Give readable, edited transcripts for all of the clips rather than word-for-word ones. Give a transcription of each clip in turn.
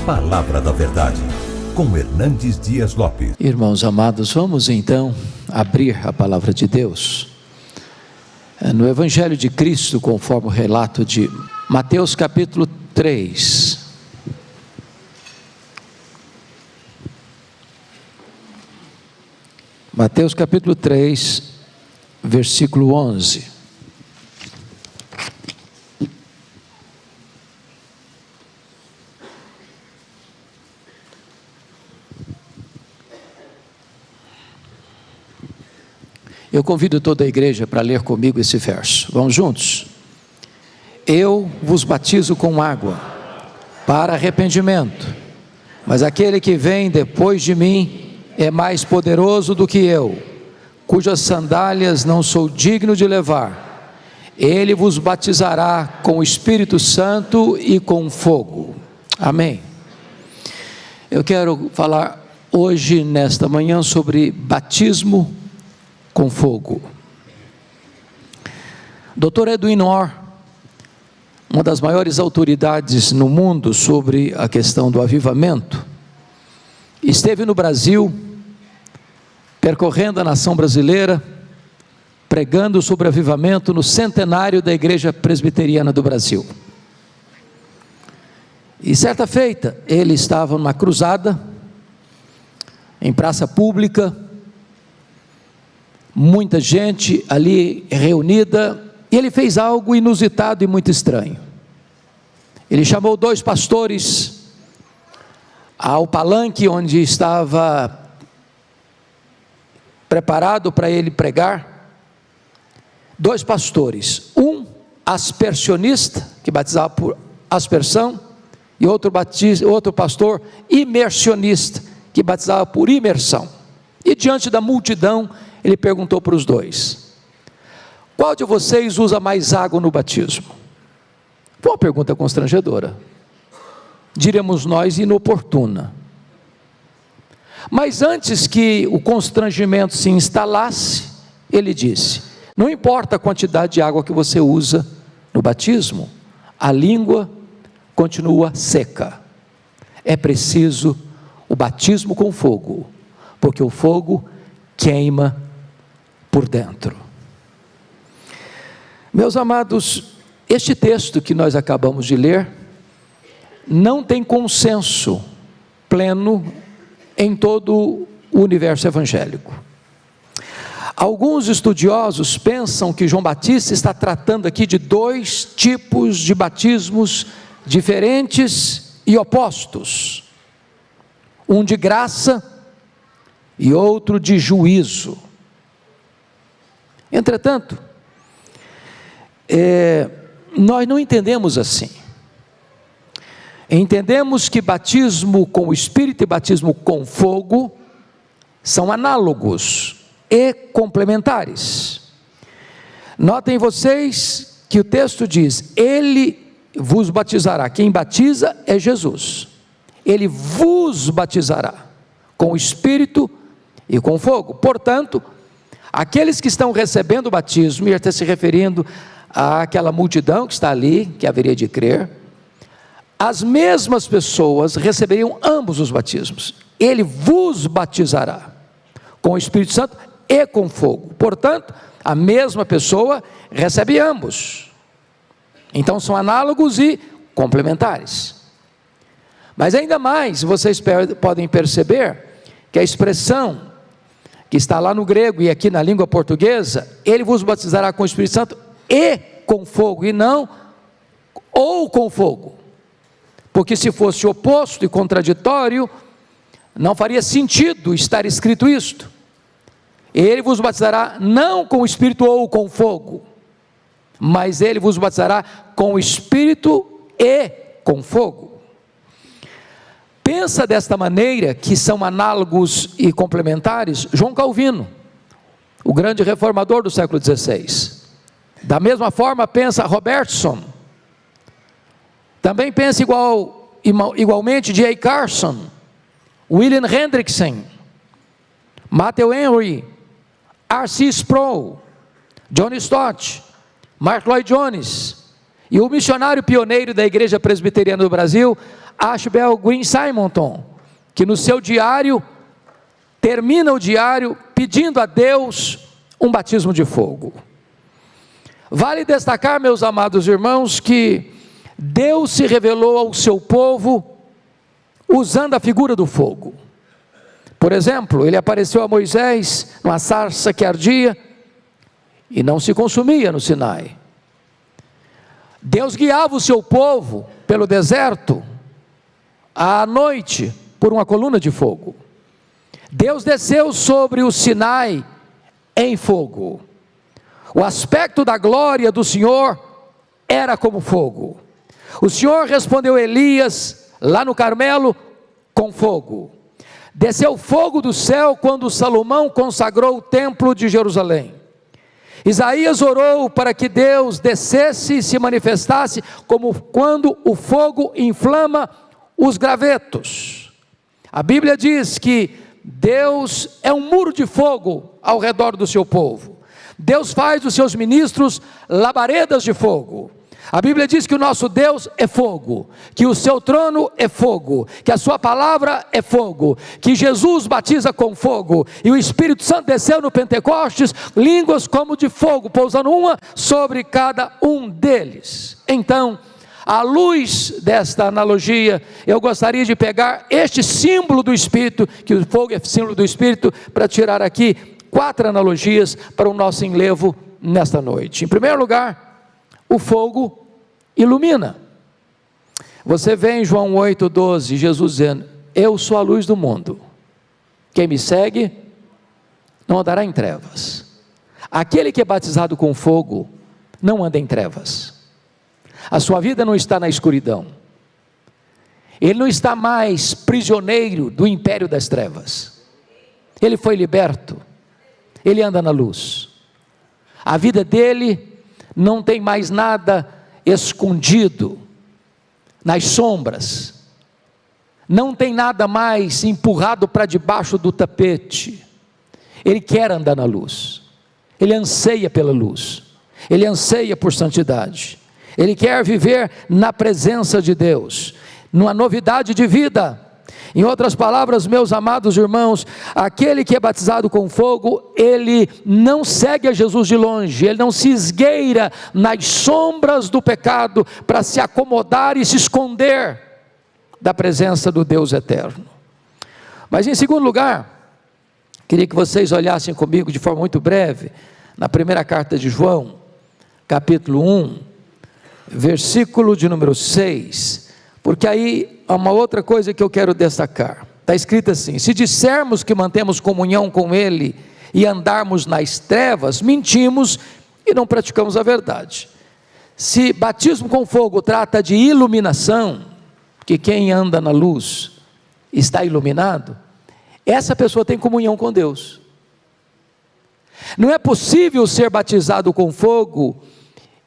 Palavra da Verdade, com Hernandes Dias Lopes. Irmãos amados, vamos então abrir a Palavra de Deus no Evangelho de Cristo, conforme o relato de Mateus capítulo 3. Mateus capítulo 3, versículo 11. Eu convido toda a igreja para ler comigo esse verso. Vamos juntos? Eu vos batizo com água para arrependimento, mas aquele que vem depois de mim é mais poderoso do que eu, cujas sandálias não sou digno de levar. Ele vos batizará com o Espírito Santo e com fogo. Amém. Eu quero falar hoje, nesta manhã, sobre batismo com fogo. Dr. Edwin Orr, uma das maiores autoridades no mundo sobre a questão do avivamento, esteve no Brasil, percorrendo a nação brasileira, pregando sobre avivamento no centenário da Igreja Presbiteriana do Brasil. E certa feita, ele estava numa cruzada, em praça pública, muita gente ali reunida, e ele fez algo inusitado e muito estranho. Ele chamou 2 pastores ao palanque onde estava preparado para ele pregar. 2 pastores, um aspersionista, que batizava por aspersão, e outro pastor imersionista, que batizava por imersão. E diante da multidão, ele perguntou para os 2: qual de vocês usa mais água no batismo? Foi uma pergunta constrangedora, diríamos nós inoportuna. Mas antes que o constrangimento se instalasse, ele disse: não importa a quantidade de água que você usa no batismo, a língua continua seca. É preciso o batismo com fogo, porque o fogo queima por dentro. Meus amados, este texto que nós acabamos de ler não tem consenso pleno em todo o universo evangélico. Alguns estudiosos pensam que João Batista está tratando aqui de 2 tipos de batismos diferentes e opostos, um de graça e outro de juízo. Entretanto, nós não entendemos assim. Entendemos que batismo com o Espírito e batismo com fogo são análogos e complementares. Notem vocês que o texto diz: ele vos batizará. Quem batiza é Jesus. Ele vos batizará com o Espírito e com fogo. Portanto, aqueles que estão recebendo o batismo, e ele está se referindo àquela multidão que está ali, que haveria de crer, as mesmas pessoas receberiam ambos os batismos. Ele vos batizará com o Espírito Santo e com fogo. Portanto, a mesma pessoa recebe ambos. Então são análogos e complementares. Mas ainda mais, vocês podem perceber que a expressão que está lá no grego e aqui na língua portuguesa, ele vos batizará com o Espírito Santo e com fogo, e não ou com fogo, porque se fosse oposto e contraditório, não faria sentido estar escrito isto. Ele vos batizará não com o Espírito ou com fogo, mas ele vos batizará com o Espírito e com fogo. Pensa desta maneira, que são análogos e complementares, João Calvino, o grande reformador do século XVI. Da mesma forma pensa Robertson, também pensa igualmente J. Carson, William Hendrickson, Matthew Henry, R.C. Sproul, John Stott, Mark Lloyd Jones E o missionário pioneiro da Igreja Presbiteriana do Brasil, Ashbel Green Simonton, que no seu diário, termina o diário pedindo a Deus um batismo de fogo. Vale destacar, meus amados irmãos, que Deus se revelou ao seu povo usando a figura do fogo. Por exemplo, ele apareceu a Moisés numa sarça que ardia e não se consumia no Sinai. Deus guiava o seu povo pelo deserto à noite por uma coluna de fogo. Deus desceu sobre o Sinai em fogo. O aspecto da glória do Senhor era como fogo. O Senhor respondeu a Elias lá no Carmelo com fogo. Desceu fogo do céu quando Salomão consagrou o templo de Jerusalém. Isaías orou para que Deus descesse e se manifestasse como quando o fogo inflama os gravetos. A Bíblia diz que Deus é um muro de fogo ao redor do seu povo. Deus faz dos seus ministros labaredas de fogo. A Bíblia diz que o nosso Deus é fogo, que o seu trono é fogo, que a sua palavra é fogo, que Jesus batiza com fogo, e o Espírito Santo desceu no Pentecostes, línguas como de fogo, pousando uma sobre cada um deles. Então, à luz desta analogia, eu gostaria de pegar este símbolo do Espírito, que o fogo é símbolo do Espírito, para tirar aqui 4 analogias para o nosso enlevo nesta noite. Em primeiro lugar, o fogo ilumina. Você vê em João 8,12, Jesus dizendo: eu sou a luz do mundo, quem me segue não andará em trevas. Aquele que é batizado com fogo não anda em trevas. A sua vida não está na escuridão. Ele não está mais prisioneiro do império das trevas. Ele foi liberto. Ele anda na luz. A vida dele não tem mais nada escondido nas sombras, não tem nada mais empurrado para debaixo do tapete. Ele quer andar na luz, ele anseia pela luz, ele anseia por santidade, ele quer viver na presença de Deus, numa novidade de vida. Em outras palavras, meus amados irmãos, aquele que é batizado com fogo, ele não segue a Jesus de longe, ele não se esgueira nas sombras do pecado para se acomodar e se esconder da presença do Deus eterno. Mas em segundo lugar, queria que vocês olhassem comigo de forma muito breve, na primeira carta de João, capítulo 1, versículo de número 6, porque aí há uma outra coisa que eu quero destacar. Está escrito assim: se dissermos que mantemos comunhão com Ele e andarmos nas trevas, mentimos e não praticamos a verdade. Se batismo com fogo trata de iluminação, que quem anda na luz está iluminado, essa pessoa tem comunhão com Deus. Não é possível ser batizado com fogo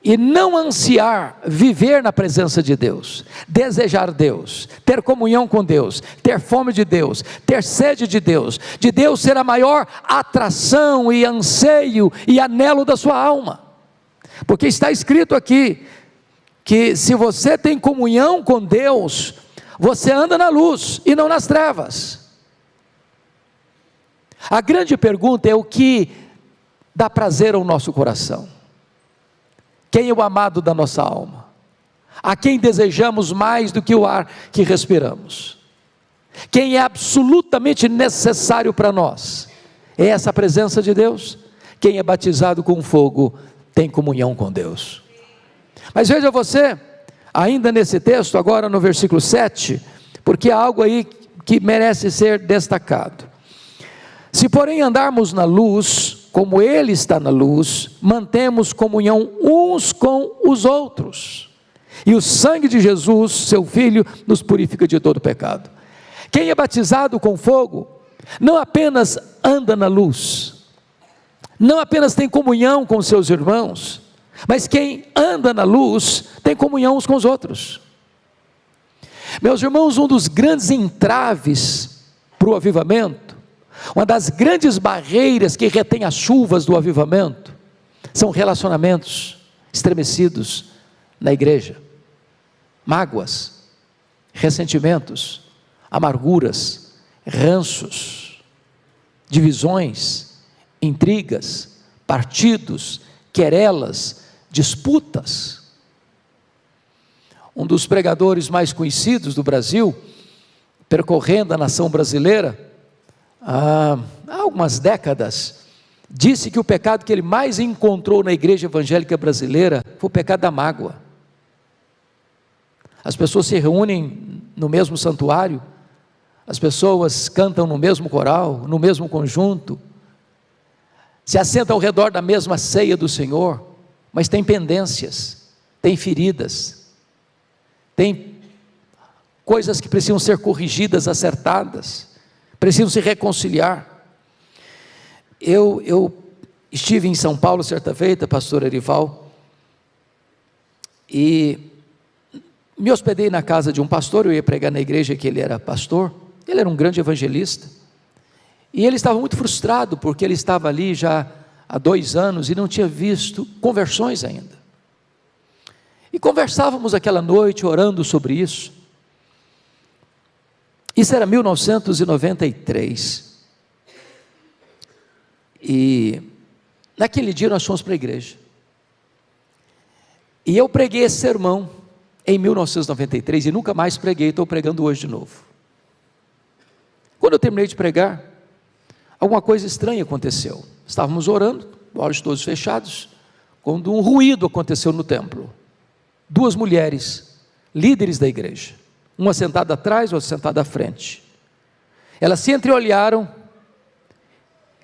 e não ansiar viver na presença de Deus, desejar Deus, ter comunhão com Deus, ter fome de Deus, ter sede de Deus ser a maior atração e anseio e anelo da sua alma. Porque está escrito aqui, que se você tem comunhão com Deus, você anda na luz e não nas trevas. A grande pergunta é o que dá prazer ao nosso coração. Quem é o amado da nossa alma? A quem desejamos mais do que o ar que respiramos? Quem é absolutamente necessário para nós? É essa presença de Deus. Quem é batizado com fogo tem comunhão com Deus. Mas veja você, ainda nesse texto, agora no versículo 7, porque há algo aí que merece ser destacado. Se porém andarmos na luz, como Ele está na luz, mantemos comunhão uns com os outros, e o sangue de Jesus, seu Filho, nos purifica de todo pecado. Quem é batizado com fogo, não apenas anda na luz, não apenas tem comunhão com seus irmãos, mas quem anda na luz, tem comunhão uns com os outros. Meus irmãos, um dos grandes entraves para o avivamento, uma das grandes barreiras que retém as chuvas do avivamento, são relacionamentos estremecidos, na igreja: mágoas, ressentimentos, amarguras, ranços, divisões, intrigas, partidos, querelas, disputas. Um dos pregadores mais conhecidos do Brasil, percorrendo a nação brasileira há algumas décadas, disse que o pecado que ele mais encontrou na igreja evangélica brasileira foi o pecado da mágoa. As pessoas se reúnem no mesmo santuário, as pessoas cantam no mesmo coral, no mesmo conjunto, se assentam ao redor da mesma ceia do Senhor, mas tem pendências, tem feridas, tem coisas que precisam ser corrigidas, acertadas, precisam se reconciliar. Eu estive em São Paulo certa feita, pastor Erival, e me hospedei na casa de um pastor. Eu ia pregar na igreja que ele era pastor. Ele era um grande evangelista, e ele estava muito frustrado, porque ele estava ali já há 2 anos, e não tinha visto conversões ainda, e conversávamos aquela noite, orando sobre isso. Isso era 1993, e naquele dia nós fomos para a igreja, e eu preguei esse sermão em 1993, e nunca mais preguei, estou pregando hoje de novo. Quando eu terminei de pregar, alguma coisa estranha aconteceu. Estávamos orando, olhos todos fechados, quando um ruído aconteceu no templo. 2 mulheres, líderes da igreja, uma sentada atrás, outra sentada à frente. Elas se entreolharam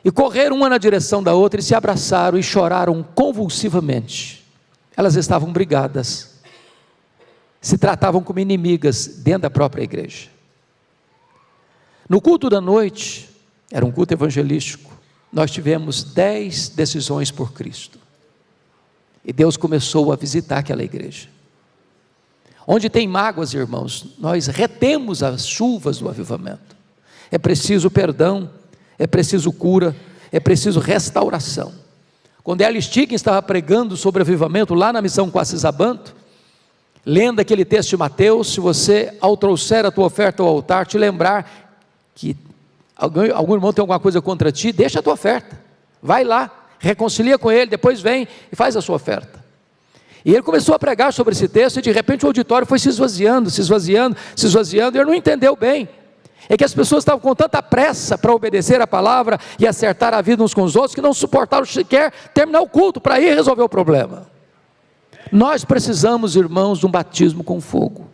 e correram uma na direção da outra, e se abraçaram e choraram convulsivamente. Elas estavam brigadas, se tratavam como inimigas dentro da própria igreja. No culto da noite, era um culto evangelístico, nós tivemos 10 decisões por Cristo, e Deus começou a visitar aquela igreja. Onde tem mágoas, irmãos, nós retemos as chuvas do avivamento. É preciso perdão, é preciso cura, é preciso restauração. Quando Ellen Stiggins estava pregando sobre avivamento lá na missão Quacisabanto, lendo aquele texto de Mateus: se você, ao trouxer a tua oferta ao altar, te lembrar que algum irmão tem alguma coisa contra ti, deixa a tua oferta, vai lá, reconcilia com ele, depois vem e faz a sua oferta. E ele começou a pregar sobre esse texto, e de repente o auditório foi se esvaziando, se esvaziando, se esvaziando, e ele não entendeu bem. É que as pessoas estavam com tanta pressa para obedecer a palavra e acertar a vida uns com os outros, que não suportaram sequer terminar o culto para ir resolver o problema. Nós precisamos, irmãos, de um batismo com fogo,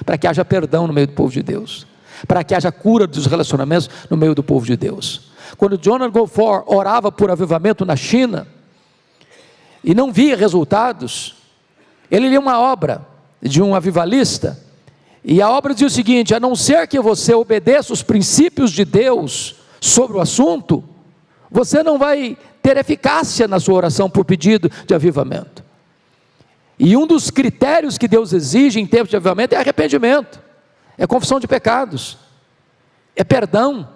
para que haja perdão no meio do povo de Deus, para que haja cura dos relacionamentos no meio do povo de Deus. Quando Jonathan Goforth orava por avivamento na China, e não via resultados, ele lia uma obra de um avivalista, e a obra dizia o seguinte: a não ser que você obedeça os princípios de Deus sobre o assunto, você não vai ter eficácia na sua oração por pedido de avivamento. E um dos critérios que Deus exige em tempos de avivamento é arrependimento, é confissão de pecados, é perdão,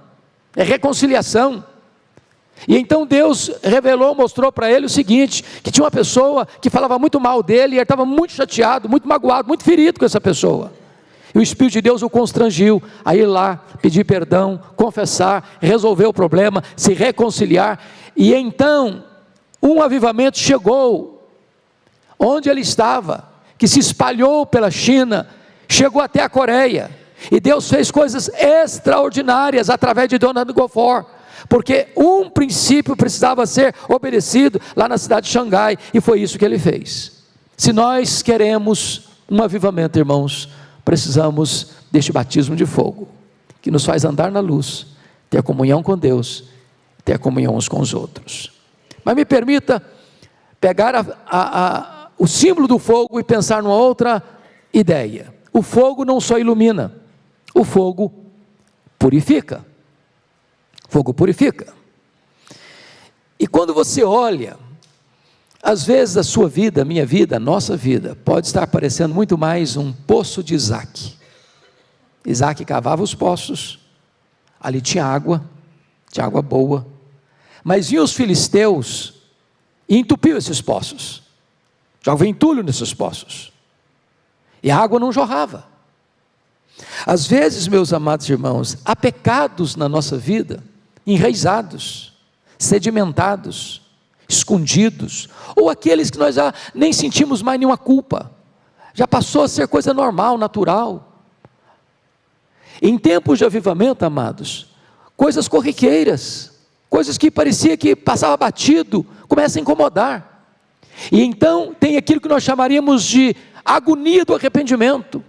é reconciliação. E então Deus revelou, mostrou para ele o seguinte: que tinha uma pessoa que falava muito mal dele, e ele estava muito chateado, muito magoado, muito ferido com essa pessoa. E o Espírito de Deus o constrangiu a ir lá, pedir perdão, confessar, resolver o problema, se reconciliar. E então um avivamento chegou onde ele estava, que se espalhou pela China, chegou até a Coreia, e Deus fez coisas extraordinárias através de Jonathan Goforth, porque um princípio precisava ser obedecido lá na cidade de Xangai, e foi isso que ele fez. Se nós queremos um avivamento, irmãos, precisamos deste batismo de fogo, que nos faz andar na luz, ter comunhão com Deus, ter comunhão uns com os outros. Mas me permita pegar o símbolo do fogo e pensar numa outra ideia. O fogo não só ilumina, o fogo purifica. Fogo purifica. E quando você olha, às vezes a sua vida, a minha vida, a nossa vida, pode estar parecendo muito mais um poço de Isaac. Isaac cavava os poços, ali tinha água boa, mas vinham os filisteus e entupiam esses poços, jogavam entulho nesses poços, e a água não jorrava. Às vezes, meus amados irmãos, há pecados na nossa vida, enraizados, sedimentados, escondidos, ou aqueles que nós já nem sentimos mais nenhuma culpa, já passou a ser coisa normal, natural. Em tempos de avivamento, amados, coisas corriqueiras, coisas que parecia que passava batido, começa a incomodar, e então tem aquilo que nós chamaríamos de agonia do arrependimento,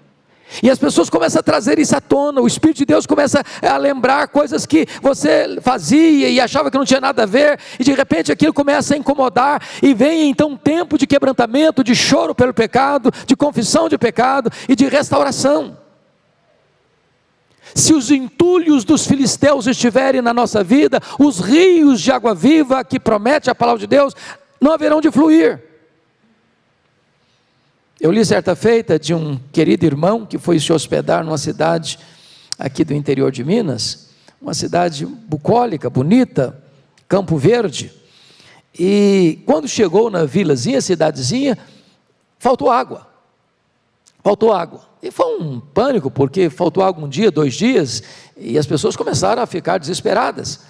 e as pessoas começam a trazer isso à tona, o Espírito de Deus começa a lembrar coisas que você fazia e achava que não tinha nada a ver, e de repente aquilo começa a incomodar, e vem então um tempo de quebrantamento, de choro pelo pecado, de confissão de pecado e de restauração. Se os entulhos dos filisteus estiverem na nossa vida, os rios de água viva que promete a palavra de Deus, não haverão de fluir. Eu li certa feita de um querido irmão que foi se hospedar numa cidade aqui do interior de Minas, uma cidade bucólica, bonita, Campo Verde, e quando chegou na vilazinha, cidadezinha, faltou água, e foi um pânico, porque faltou água um dia, 2 dias, e as pessoas começaram a ficar desesperadas.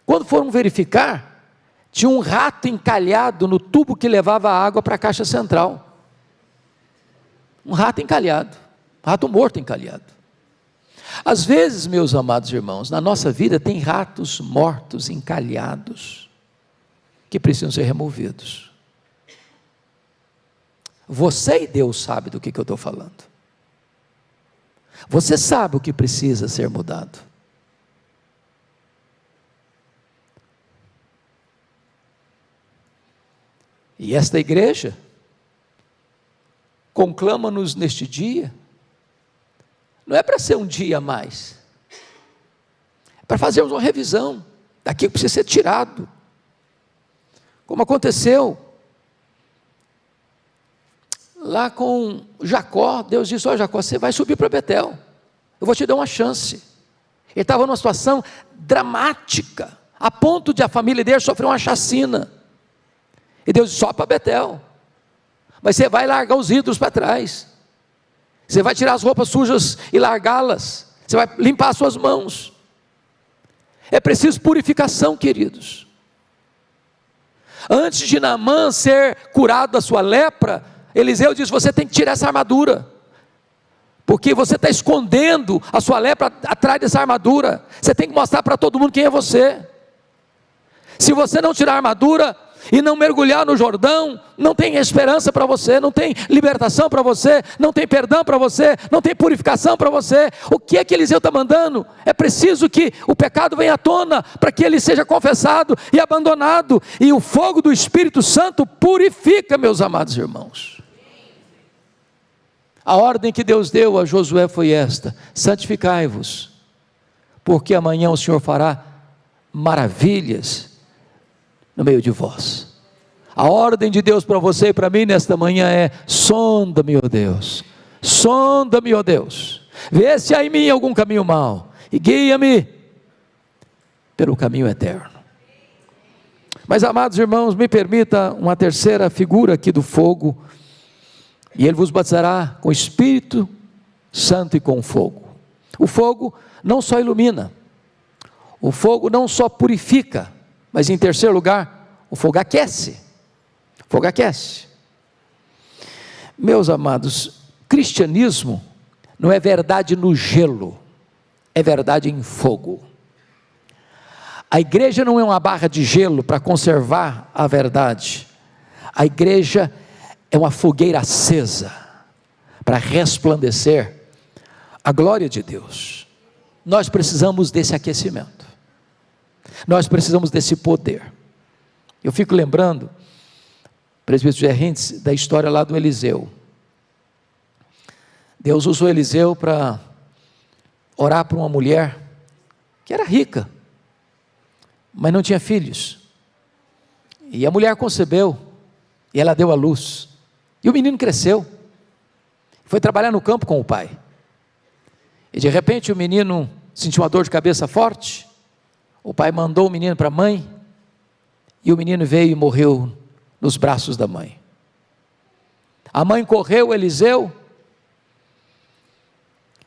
Quando foram verificar, tinha um rato encalhado no tubo que levava a água para a caixa central. Um rato encalhado, rato morto encalhado. Às vezes, meus amados irmãos, na nossa vida tem ratos mortos encalhados, que precisam ser removidos. Você e Deus sabem do que eu estou falando. Você sabe o que precisa ser mudado. E esta igreja conclama-nos neste dia, não é para ser um dia a mais, é para fazermos uma revisão daquilo que precisa ser tirado, como aconteceu lá com Jacó. Deus disse: olha, Jacó, você vai subir para Betel, eu vou te dar uma chance. Ele estava numa situação dramática, a ponto de a família dele sofrer uma chacina, e Deus disse: só para Betel, mas você vai largar os ídolos para trás, você vai tirar as roupas sujas e largá-las, você vai limpar as suas mãos. É preciso purificação, queridos. Antes de Naamã ser curado da sua lepra, Eliseu disse: você tem que tirar essa armadura, porque você está escondendo a sua lepra atrás dessa armadura. Você tem que mostrar para todo mundo quem é você. Se você não tirar a armadura e não mergulhar no Jordão, não tem esperança para você, não tem libertação para você, não tem perdão para você, não tem purificação para você. O que é que Eliseu está mandando? É preciso que o pecado venha à tona, para que ele seja confessado e abandonado, e o fogo do Espírito Santo purifica, meus amados irmãos. A ordem que Deus deu a Josué foi esta: santificai-vos, porque amanhã o Senhor fará maravilhas no meio de vós. A ordem de Deus para você e para mim nesta manhã é: sonda-me, ó Deus, sonda-me, ó Deus, vê se há em mim algum caminho mau, e guia-me pelo caminho eterno. Mas, amados irmãos, me permita uma terceira figura aqui do fogo: e ele vos batizará com o Espírito Santo e com fogo. O fogo não só ilumina, o fogo não só purifica, mas em terceiro lugar, o fogo aquece. O fogo aquece. Meus amados, cristianismo não é verdade no gelo, é verdade em fogo. A igreja não é uma barra de gelo para conservar a verdade. A igreja é uma fogueira acesa para resplandecer a glória de Deus. Nós precisamos desse aquecimento. Nós precisamos desse poder. Eu fico lembrando, presbítero Gerrentes, da história lá do Eliseu. Deus usou Eliseu para orar por uma mulher que era rica, mas não tinha filhos. E a mulher concebeu, e ela deu à luz. E o menino cresceu, foi trabalhar no campo com o pai. E de repente o menino sentiu uma dor de cabeça forte. O pai mandou o menino para a mãe, e o menino veio e morreu nos braços da mãe. A mãe correu Eliseu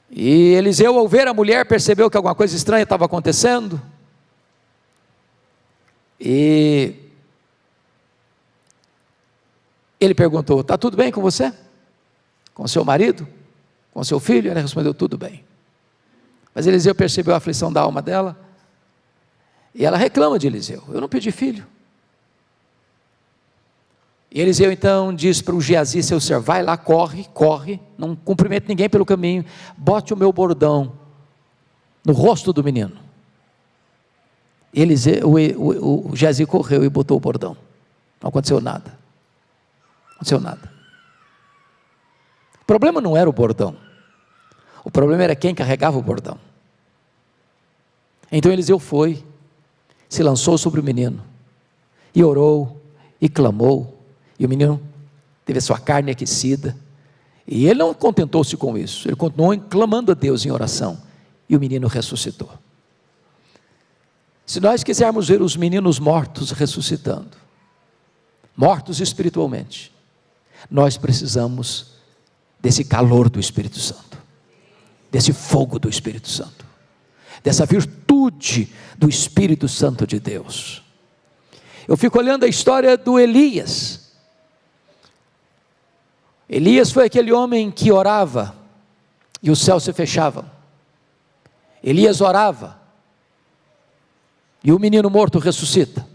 E Eliseu, ao ver a mulher, percebeu que alguma coisa estranha estava acontecendo, e ele perguntou: está tudo bem com você? Com seu marido? Com seu filho? Ela respondeu: tudo bem. Mas Eliseu percebeu a aflição da alma dela, e ela reclama de Eliseu: eu não pedi filho. E Eliseu então diz para o Geazi, seu servo: vai lá, corre, não cumprimente ninguém pelo caminho, bote o meu bordão no rosto do menino. O Geazi correu e botou o bordão. Não aconteceu nada. Não aconteceu nada. O problema não era o bordão. O problema era quem carregava o bordão. Então Eliseu foi, se lançou sobre o menino, e orou, e clamou, e o menino teve a sua carne aquecida, e ele não contentou-se com isso, ele continuou clamando a Deus em oração, e o menino ressuscitou. Se nós quisermos ver os meninos mortos ressuscitando, mortos espiritualmente, nós precisamos desse calor do Espírito Santo, desse fogo do Espírito Santo, dessa virtude do Espírito Santo de Deus. Eu fico olhando a história do Elias. Elias foi aquele homem que orava e os céus se fechavam. Elias orava e o menino morto ressuscita.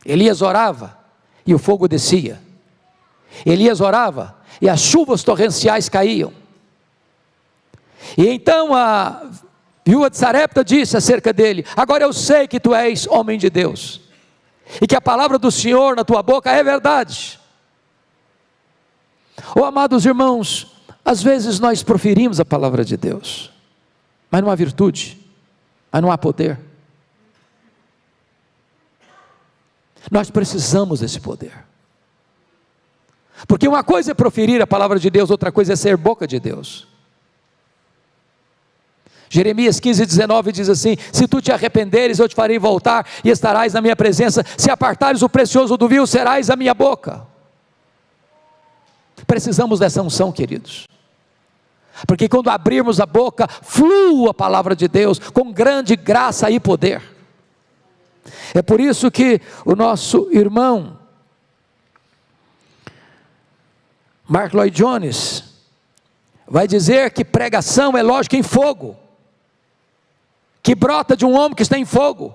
Elias orava e o fogo descia. Elias orava e as chuvas torrenciais caíam. E então a viúva de Sarepta disse acerca dele: agora eu sei que tu és homem de Deus, e que a palavra do Senhor na tua boca é verdade. Oh, amados irmãos, às vezes nós proferimos a palavra de Deus, mas não há virtude, mas não há poder. Nós precisamos desse poder, porque uma coisa é proferir a palavra de Deus, outra coisa é ser boca de Deus. Jeremias 15:19 diz assim: se tu te arrependeres, eu te farei voltar e estarás na minha presença, se apartares o precioso do vil, serás a minha boca. Precisamos dessa unção, queridos, porque quando abrirmos a boca, flua a palavra de Deus com grande graça e poder. É por isso que o nosso irmão Mark Lloyd Jones vai dizer que pregação é lógica em fogo, que brota de um homem que está em fogo.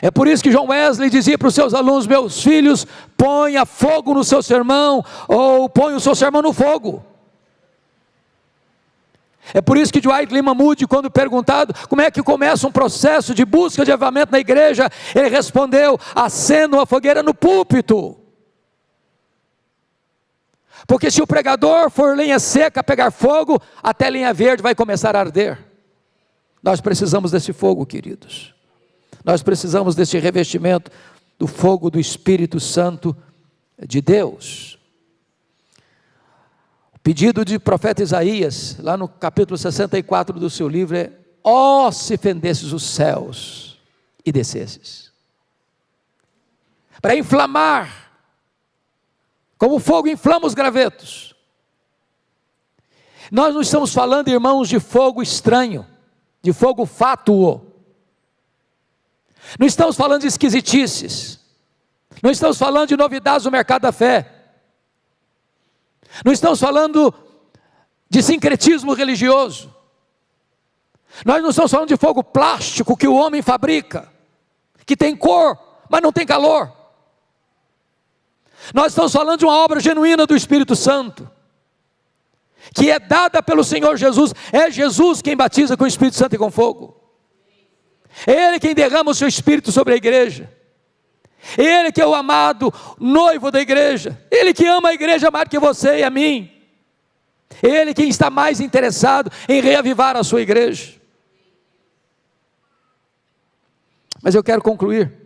É por isso que John Wesley dizia para os seus alunos: meus filhos, ponha fogo no seu sermão, ou ponha o seu sermão no fogo. É por isso que Dwight Lyman Moody, quando perguntado como é que começa um processo de busca de avivamento na igreja, ele respondeu: acenda uma fogueira no púlpito. Porque se o pregador for lenha seca pegar fogo, até lenha verde vai começar a arder. Nós precisamos desse fogo, queridos. Nós precisamos desse revestimento do fogo do Espírito Santo de Deus. O pedido de profeta Isaías, lá no capítulo 64 do seu livro é: ó, se fendesses os céus e descesses, para inflamar, como o fogo inflama os gravetos. Nós não estamos falando, irmãos, de fogo estranho, de fogo fátuo. Não estamos falando de esquisitices. Não estamos falando de novidades no mercado da fé. Não estamos falando de sincretismo religioso. Nós não estamos falando de fogo plástico que o homem fabrica, que tem cor, mas não tem calor. Nós estamos falando de uma obra genuína do Espírito Santo, que é dada pelo Senhor Jesus. É Jesus quem batiza com o Espírito Santo e com fogo. É Ele quem derrama o seu Espírito sobre a igreja. É Ele que é o amado noivo da igreja. Ele que ama a igreja mais do que você e a mim. É Ele quem está mais interessado em reavivar a sua igreja. Mas eu quero concluir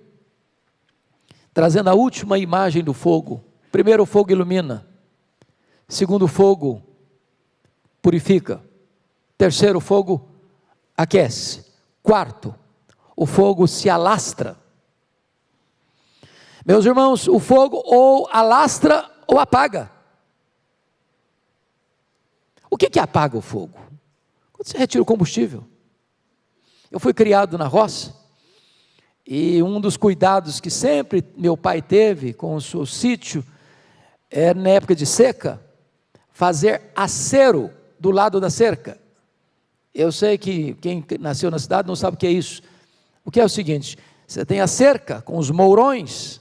trazendo a última imagem do fogo. Primeiro, o fogo ilumina. Segundo, o fogo purifica. Terceiro, o fogo aquece. Quarto, o fogo se alastra. Meus irmãos, o fogo ou alastra ou apaga. O que apaga o fogo? Quando você retira o combustível. Eu fui criado na roça, e um dos cuidados que sempre meu pai teve com o seu sítio, é na época de seca, fazer acero do lado da cerca. Eu sei que quem nasceu na cidade não sabe o que é isso. O que é o seguinte: você tem a cerca com os mourões,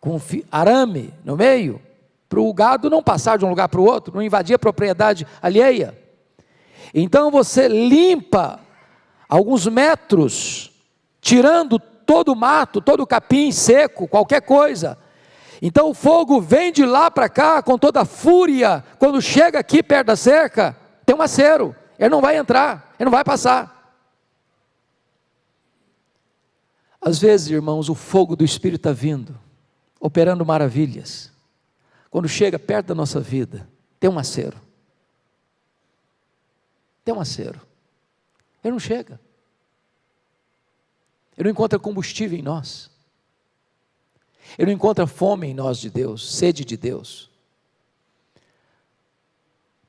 com arame no meio, para o gado não passar de um lugar para o outro, não invadir a propriedade alheia. Então você limpa alguns metros, tirando todo o mato, todo o capim seco, qualquer coisa. Então o fogo vem de lá para cá com toda a fúria. Quando chega aqui perto da cerca, tem um acero, ele não vai entrar, ele não vai passar. Às vezes, irmãos, o fogo do Espírito está vindo, operando maravilhas. Quando chega perto da nossa vida, tem um acero. Tem um acero. Ele não chega. Ele não encontra combustível em nós. Ele não encontra fome em nós de Deus, sede de Deus.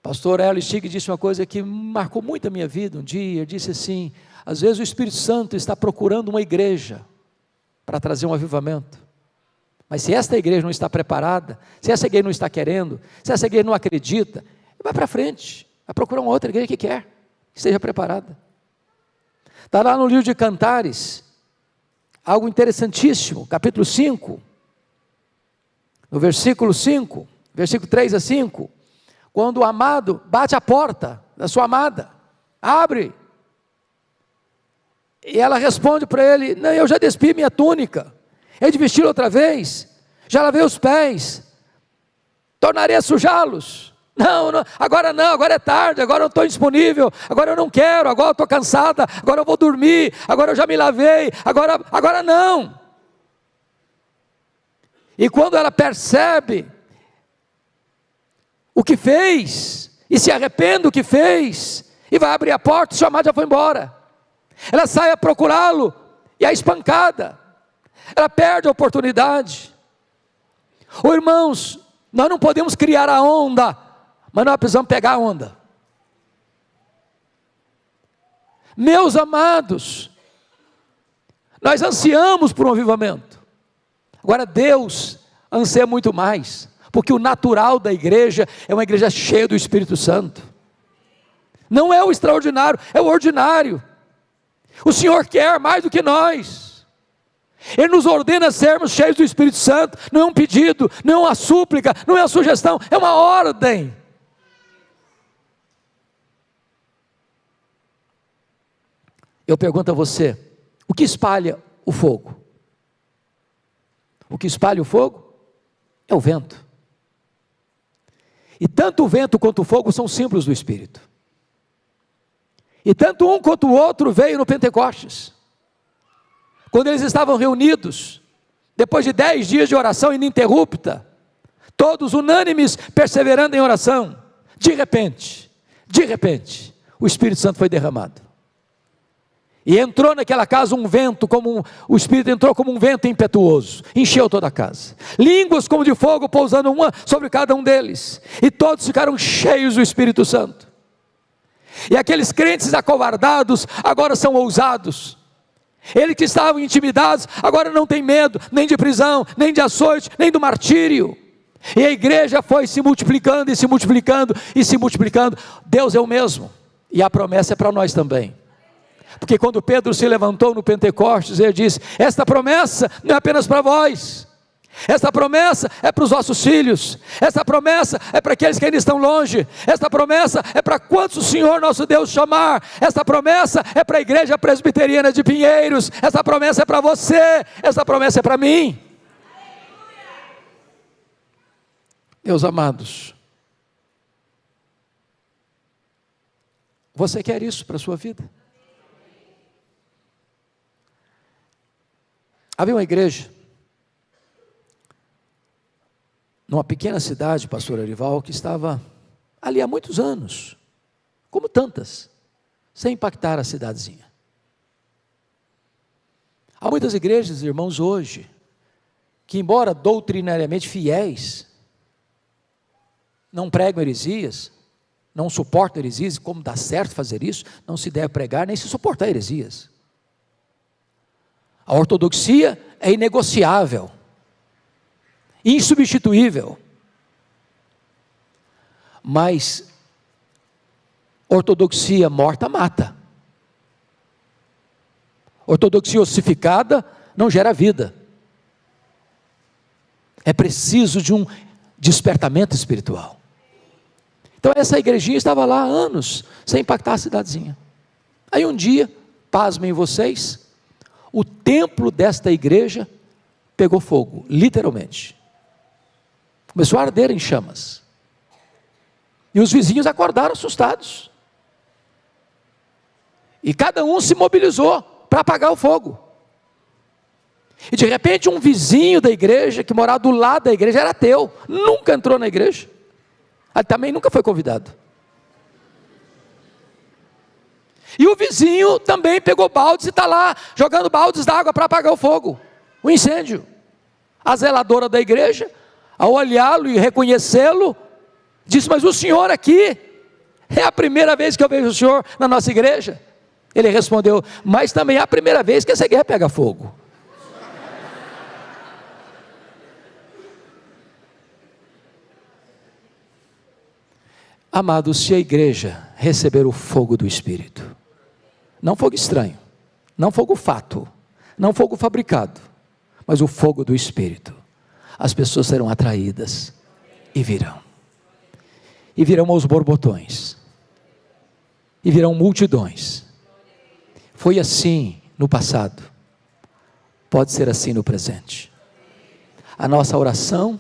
Pastor Hélio Stig disse uma coisa que marcou muito a minha vida um dia. Ele disse assim: às vezes o Espírito Santo está procurando uma igreja para trazer um avivamento. Mas se esta igreja não está preparada, se essa igreja não está querendo, se essa igreja não acredita, vai para frente, vai procurar uma outra igreja que quer, que esteja preparada. Está lá no livro de Cantares, algo interessantíssimo, capítulo 5, no versículo 5, versículo 3 a 5, quando o amado bate a porta da sua amada, abre, e ela responde para ele: não, eu já despi minha túnica, hei de vestir outra vez, já lavei os pés, tornarei a sujá-los. Não, agora não, agora é tarde, agora eu estou indisponível, agora eu não quero, agora eu estou cansada, agora eu vou dormir, agora eu já me lavei, agora não. E quando ela percebe o que fez, e se arrepende do que fez, e vai abrir a porta, o seu amado já foi embora. Ela sai a procurá-lo, e é espancada, ela perde a oportunidade. Irmãos, nós não podemos criar a onda, mas nós precisamos pegar a onda. Meus amados, nós ansiamos por um avivamento. Agora Deus anseia muito mais, porque o natural da igreja é uma igreja cheia do Espírito Santo. Não é o extraordinário, é o ordinário. O Senhor quer mais do que nós. Ele nos ordena sermos cheios do Espírito Santo. Não é um pedido, não é uma súplica, não é uma sugestão, é uma ordem. Eu pergunto a você: o que espalha o fogo? O que espalha o fogo é o vento. E tanto o vento quanto o fogo são símbolos do Espírito. E tanto um quanto o outro veio no Pentecostes. Quando eles estavam reunidos, depois de 10 dias de oração ininterrupta, todos unânimes, perseverando em oração, de repente, o Espírito Santo foi derramado. E entrou naquela casa um vento, o Espírito entrou como um vento impetuoso, encheu toda a casa. Línguas como de fogo pousando uma sobre cada um deles. E todos ficaram cheios do Espírito Santo. E aqueles crentes acovardados agora são ousados. Eles que estavam intimidados agora não têm medo, nem de prisão, nem de açoite, nem do martírio. E a igreja foi se multiplicando e se multiplicando e se multiplicando. Deus é o mesmo, e a promessa é para nós também. Porque quando Pedro se levantou no Pentecostes, ele disse: esta promessa não é apenas para vós, esta promessa é para os vossos filhos, esta promessa é para aqueles que ainda estão longe, esta promessa é para quantos o Senhor nosso Deus chamar, esta promessa é para a igreja presbiteriana de Pinheiros, esta promessa é para você, esta promessa é para mim. Meus amados, você quer isso para a sua vida? Havia uma igreja, numa pequena cidade, pastor Arival, que estava ali há muitos anos, como tantas, sem impactar a cidadezinha. Há muitas igrejas, irmãos, hoje, que embora doutrinariamente fiéis, não pregam heresias, não suporto heresias, como dá certo fazer isso, não se deve pregar nem se suportar heresias. A ortodoxia é inegociável, insubstituível, mas ortodoxia morta mata, ortodoxia ossificada não gera vida. É preciso de um despertamento espiritual. Então essa igrejinha estava lá há anos, sem impactar a cidadezinha. Aí um dia, pasmem vocês, o templo desta igreja pegou fogo, literalmente. Começou a arder em chamas. E os vizinhos acordaram assustados. E cada um se mobilizou para apagar o fogo. E de repente um vizinho da igreja, que morava do lado da igreja, era ateu, nunca entrou na igreja. Ele também nunca foi convidado. E o vizinho também pegou baldes e está lá, jogando baldes d'água para apagar o fogo, o incêndio. A zeladora da igreja, ao olhá-lo e reconhecê-lo, disse: mas o senhor aqui, é a primeira vez que eu vejo o senhor na nossa igreja. Ele respondeu: mas também é a primeira vez que essa igreja pega fogo. Amados, se a igreja receber o fogo do Espírito, não fogo estranho, não fogo fato, não fogo fabricado, mas o fogo do Espírito, as pessoas serão atraídas e virão aos borbotões, e virão multidões. Foi assim no passado, pode ser assim no presente. A nossa oração,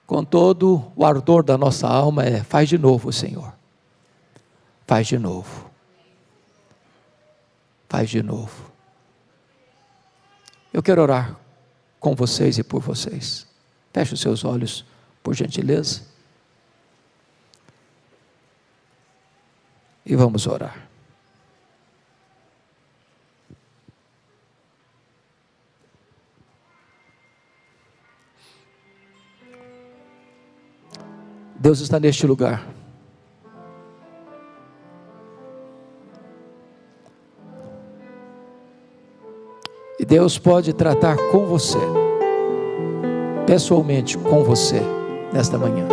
com todo o ardor da nossa alma, é: faz de novo, Senhor, faz de novo, faz de novo. Eu quero orar com vocês e por vocês. Feche os seus olhos, por gentileza, e vamos orar. Deus está neste lugar. E Deus pode tratar com você, pessoalmente com você, nesta manhã.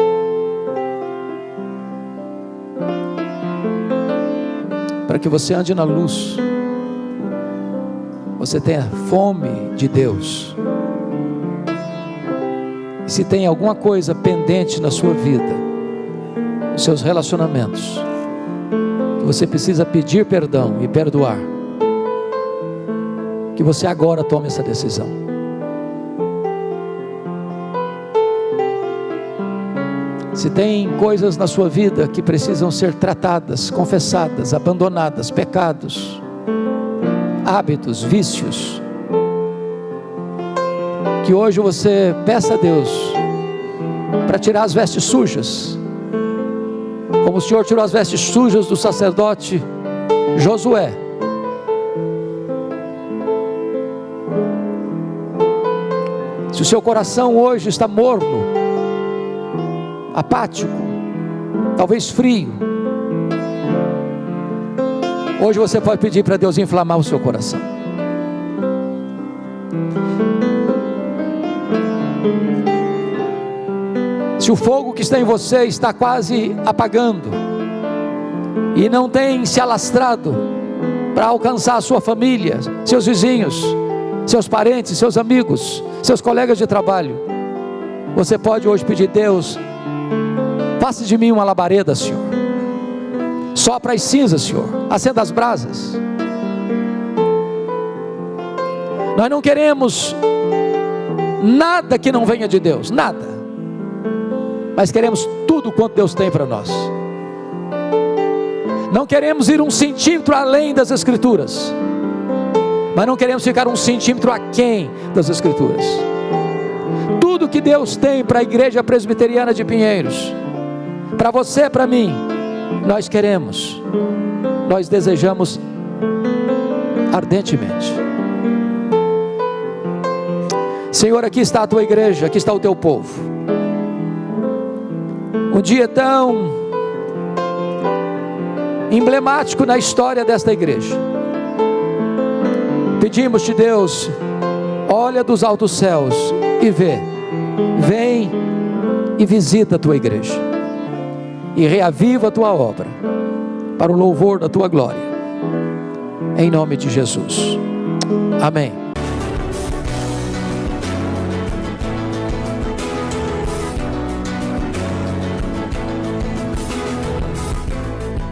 Para que você ande na luz, você tenha fome de Deus. E se tem alguma coisa pendente na sua vida, nos seus relacionamentos, que você precisa pedir perdão e perdoar, que você agora tome essa decisão. Se tem coisas na sua vida que precisam ser tratadas, confessadas, abandonadas, pecados, hábitos, vícios, que hoje você peça a Deus para tirar as vestes sujas, como o Senhor tirou as vestes sujas do sacerdote Josué. Se o seu coração hoje está morno, apático, talvez frio, hoje você pode pedir para Deus inflamar o seu coração. Se o fogo que está em você está quase apagando, e não tem se alastrado para alcançar a sua família, seus vizinhos, seus parentes, seus amigos, seus colegas de trabalho, você pode hoje pedir: Deus, faça de mim uma labareda, Senhor, sopra as cinzas, Senhor, acenda as brasas. Nós não queremos nada que não venha de Deus, nada, mas queremos tudo quanto Deus tem para nós. Não queremos ir 1 centímetro além das Escrituras, mas não queremos ficar 1 centímetro aquém das Escrituras. Tudo que Deus tem para a Igreja Presbiteriana de Pinheiros, para você, para mim, nós queremos, nós desejamos ardentemente. Senhor, aqui está a tua igreja, aqui está o teu povo. Um dia tão emblemático na história desta igreja. Pedimos-te, Deus, olha dos altos céus e vem e visita a tua igreja, e reaviva a tua obra, para o louvor da tua glória, em nome de Jesus, amém.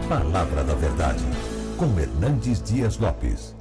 Palavra da Verdade, com Hernandes Dias Lopes.